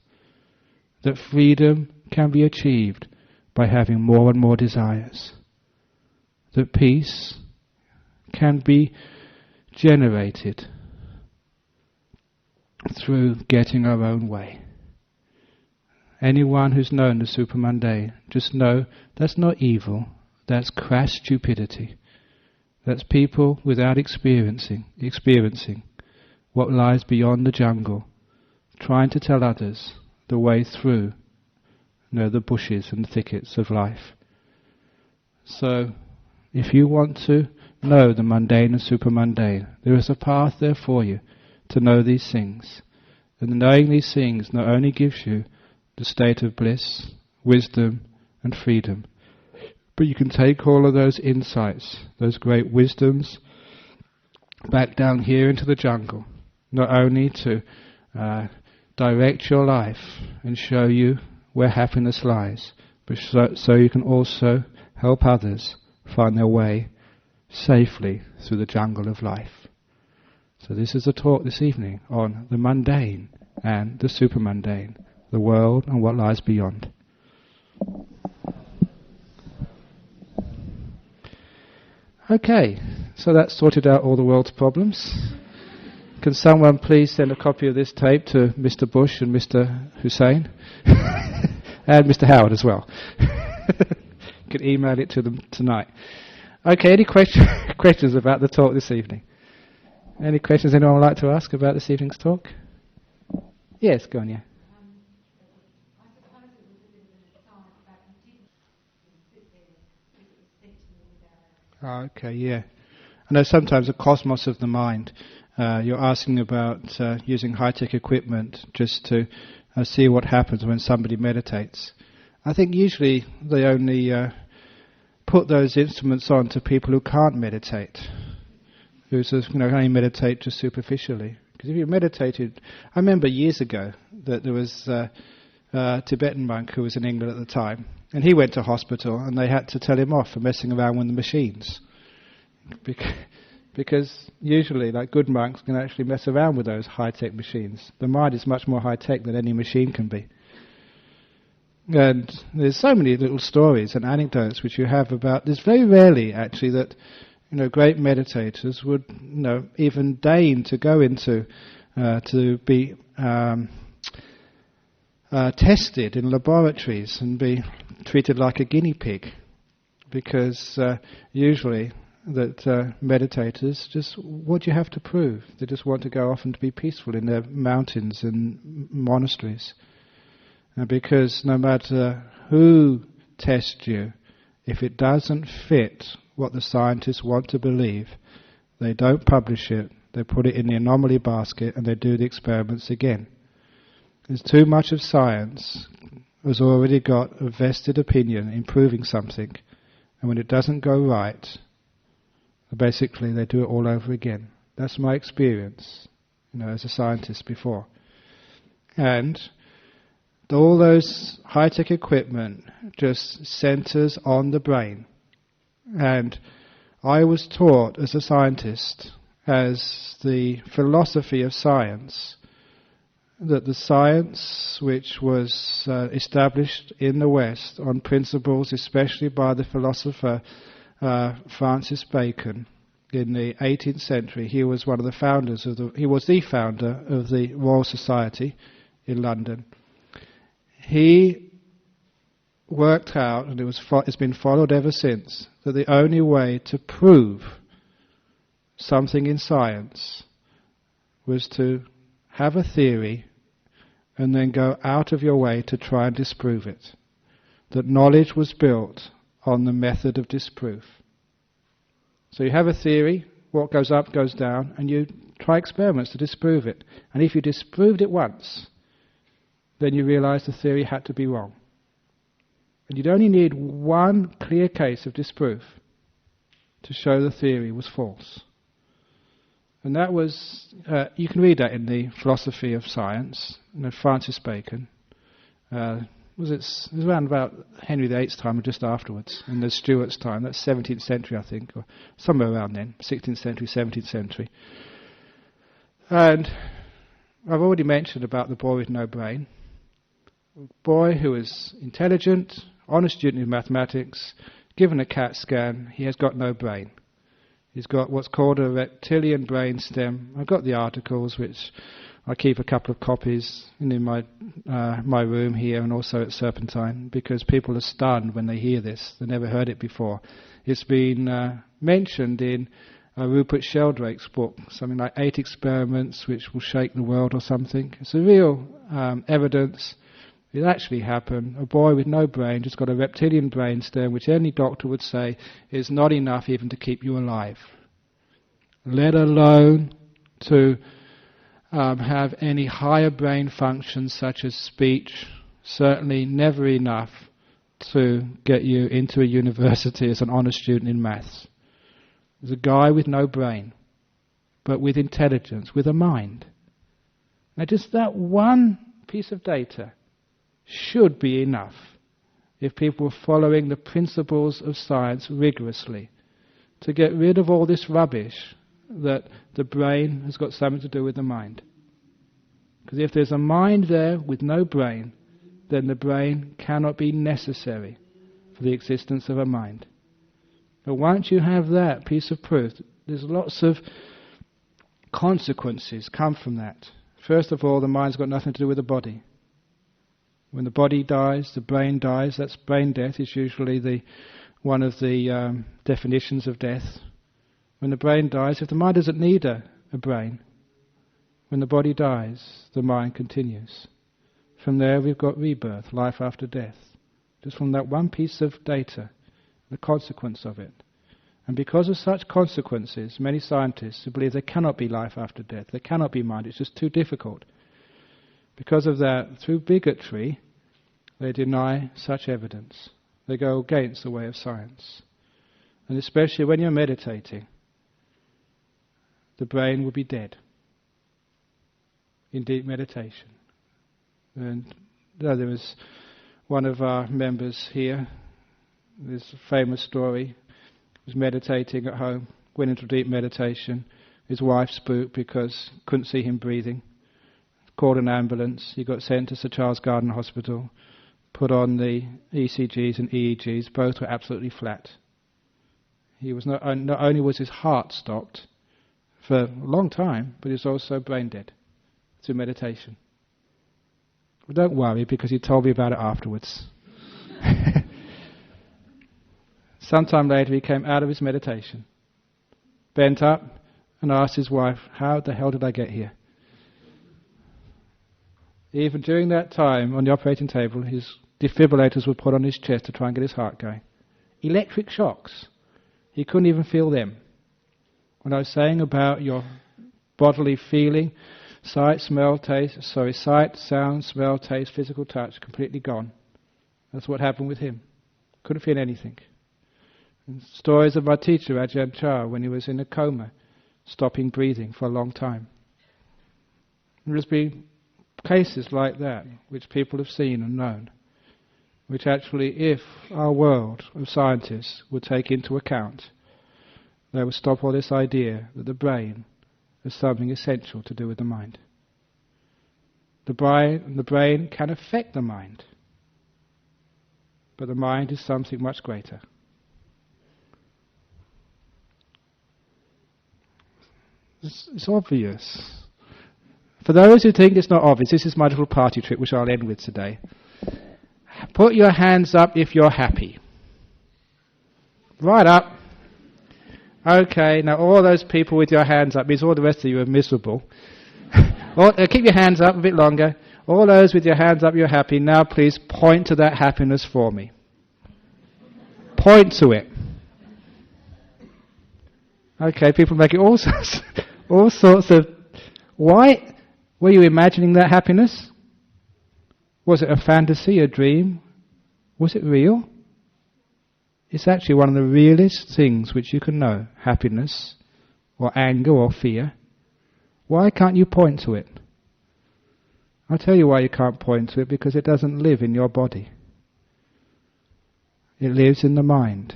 that freedom can be achieved by having more and more desires, that peace can be generated through getting our own way. Anyone who's known the supramundane, just know that's not evil, that's crass stupidity. That's people without experiencing what lies beyond the jungle, trying to tell others the way through, the bushes and thickets of life. So, if you want to know the mundane and supramundane, there is a path there for you to know these things. And knowing these things not only gives you the state of bliss, wisdom and freedom, but you can take all of those insights, those great wisdoms, back down here into the jungle, not only to direct your life and show you where happiness lies, but so you can also help others find their way safely through the jungle of life. So this is a talk this evening on the mundane and the supramundane, the world and what lies beyond. Okay, so that's sorted out all the world's problems. Can someone please send a copy of this tape to Mr. Bush and Mr. Hussein? And Mr. Howard as well. You can email it to them tonight. Okay, any questions about the talk this evening? Any questions anyone would like to ask about this evening's talk? Yes, go on, yeah. Okay, yeah. I know sometimes the cosmos of the mind, you're asking about using high-tech equipment just to see what happens when somebody meditates. I think usually they only put those instruments on to people who can't meditate, who can only meditate just superficially. Because if you meditated, I remember years ago that there was a Tibetan monk who was in England at the time, and he went to hospital and they had to tell him off for messing around with the machines. Because usually, like good monks can actually mess around with those high-tech machines. The mind is much more high-tech than any machine can be. And there's so many little stories and anecdotes which you have about, there's very rarely actually that great meditators would even deign to go into to be tested in laboratories and be treated like a guinea pig, because usually that meditators just, what do you have to prove? They just want to go off and to be peaceful in their mountains and monasteries. Because no matter who tests you, if it doesn't fit what the scientists want to believe, they don't publish it, they put it in the anomaly basket and they do the experiments again. There's too much of science has already got a vested opinion in proving something, and when it doesn't go right, basically they do it all over again. That's my experience, as a scientist before. And all those high-tech equipment just centers on the brain. And I was taught as a scientist, as the philosophy of science, that the science which was established in the West on principles, especially by the philosopher Francis Bacon in the 18th century, he was one of the founders he was the founder of the Royal Society in London. He worked out, and it's been followed ever since, that the only way to prove something in science was to have a theory and then go out of your way to try and disprove it. That knowledge was built on the method of disproof. So you have a theory, what goes up goes down, and you try experiments to disprove it. And if you disproved it once, then you realize the theory had to be wrong. And you'd only need one clear case of disproof to show the theory was false. And that was, you can read that in the philosophy of science, Francis Bacon. was around about Henry VIII's time or just afterwards, in the Stuarts' time. That's 17th century, I think, or somewhere around then, 16th century, 17th century. And I've already mentioned about the boy with no brain. A boy who is intelligent, honest student in mathematics, given a CAT scan, he has got no brain. He's got what's called a reptilian brain stem. I've got the articles, which I keep a couple of copies in my room here and also at Serpentine, because people are stunned when they hear this. They never heard it before. It's been mentioned in Rupert Sheldrake's book, something like 8 Experiments Which Will Shake the World or something. It's a real evidence. It actually happened. A boy with no brain just got a reptilian brain stem, which any doctor would say is not enough even to keep you alive, let alone to have any higher brain functions such as speech. Certainly never enough to get you into a university as an honest student in maths. There's a guy with no brain, but with intelligence, with a mind. Now just that one piece of data should be enough if people were following the principles of science rigorously to get rid of all this rubbish that the brain has got something to do with the mind. Because if there's a mind there with no brain, then the brain cannot be necessary for the existence of a mind. But once you have that piece of proof, there's lots of consequences come from that. First of all, the mind's got nothing to do with the body. When the body dies, the brain dies. That's brain death is usually one of the definitions of death. When the brain dies, if the mind doesn't need a brain, when the body dies, the mind continues. From there we've got rebirth, life after death. Just from that one piece of data, the consequence of it. And because of such consequences, many scientists believe there cannot be life after death, there cannot be mind, it's just too difficult. Because of that, through bigotry, they deny such evidence. They go against the way of science. And especially when you're meditating, the brain will be dead in deep meditation. And there was one of our members here, this famous story, was meditating at home, went into deep meditation. His wife spooked because couldn't see him breathing. Called an ambulance. He got sent to Sir Charles Garden Hospital, put on the ECGs and EEGs. Both were absolutely flat. He was not only was his heart stopped for a long time, but he was also brain dead through meditation. But don't worry, because he told me about it afterwards. Sometime later he came out of his meditation, bent up and asked his wife, "How the hell did I get here?" Even during that time on the operating table, his defibrillators were put on his chest to try and get his heart going. Electric shocks. He couldn't even feel them. When I was saying about your bodily feeling, sight, sound, smell, taste, physical touch, completely gone. That's what happened with him. Couldn't feel anything. And stories of my teacher, Ajahn Chah, when he was in a coma, stopping breathing for a long time. There's been cases like that, which people have seen and known, which actually, if our world of scientists would take into account, they would stop all this idea that the brain is something essential to do with the mind. The brain can affect the mind, but the mind is something much greater. It's obvious. For those who think it's not obvious, this is my little party trick which I'll end with today. Put your hands up if you're happy. Right up. Okay, now all those people with your hands up means all the rest of you are miserable. Keep your hands up a bit longer. All those with your hands up, you're happy. Now please point to that happiness for me. Point to it. Okay, people make it all sorts of... Why? Were you imagining that happiness? Was it a fantasy, a dream? Was it real? It's actually one of the realest things which you can know, happiness, or anger, or fear. Why can't you point to it? I'll tell you why you can't point to it, because it doesn't live in your body. It lives in the mind.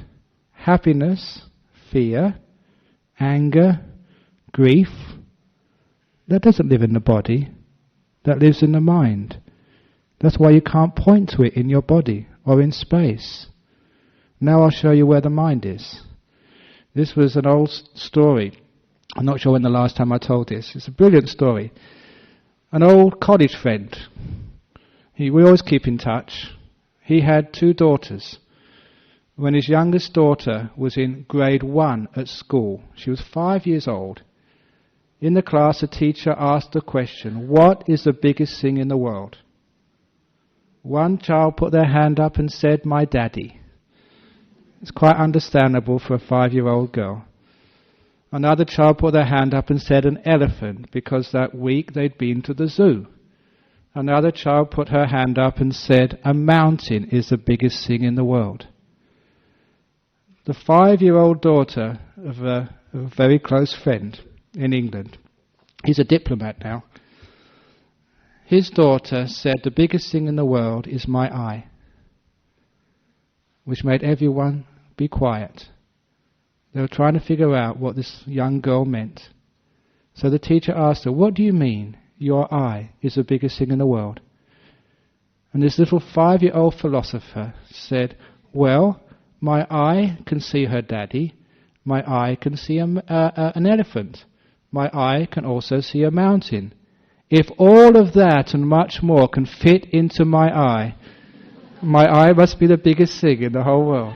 Happiness, fear, anger, grief, that doesn't live in the body. That lives in the mind. That's why you can't point to it in your body or in space. Now I'll show you where the mind is. This was an old story. I'm not sure when the last time I told this. It's a brilliant story. An old college friend. We always keep in touch. He had 2 daughters. When his youngest daughter was in grade 1 at school, she was 5 years old. In the class, a teacher asked the question, what is the biggest thing in the world? One child put their hand up and said, my daddy. It's quite understandable for a 5-year-old girl. Another child put their hand up and said an elephant, because that week they'd been to the zoo. Another child put her hand up and said a mountain is the biggest thing in the world. The 5-year-old daughter of a very close friend in England, he's a diplomat now, his daughter said the biggest thing in the world is my eye, which made everyone be quiet. They were trying to figure out what this young girl meant. So the teacher asked her, what do you mean your eye is the biggest thing in the world? And this little 5-year-old philosopher said, well, my eye can see her daddy, my eye can see an elephant, my eye can also see a mountain. If all of that and much more can fit into my eye must be the biggest thing in the whole world.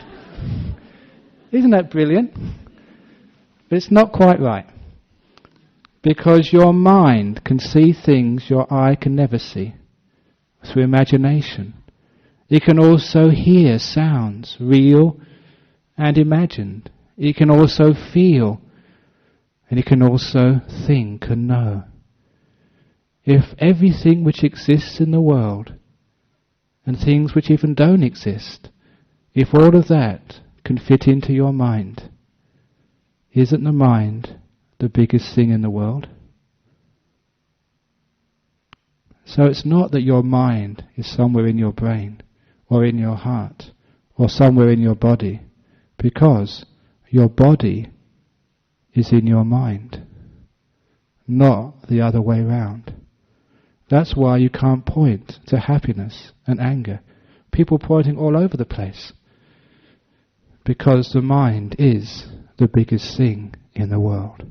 Isn't that brilliant? But it's not quite right. Because your mind can see things your eye can never see through imagination. It can also hear sounds, real and imagined. It can also feel, and it can also think and know. If everything which exists in the world, and things which even don't exist, if all of that can fit into your mind, isn't the mind the biggest thing in the world? So it's not that your mind is somewhere in your brain, or in your heart, or somewhere in your body, because your body is in your mind, not the other way round. That's why you can't point to happiness and anger. People pointing all over the place, because the mind is the biggest thing in the world.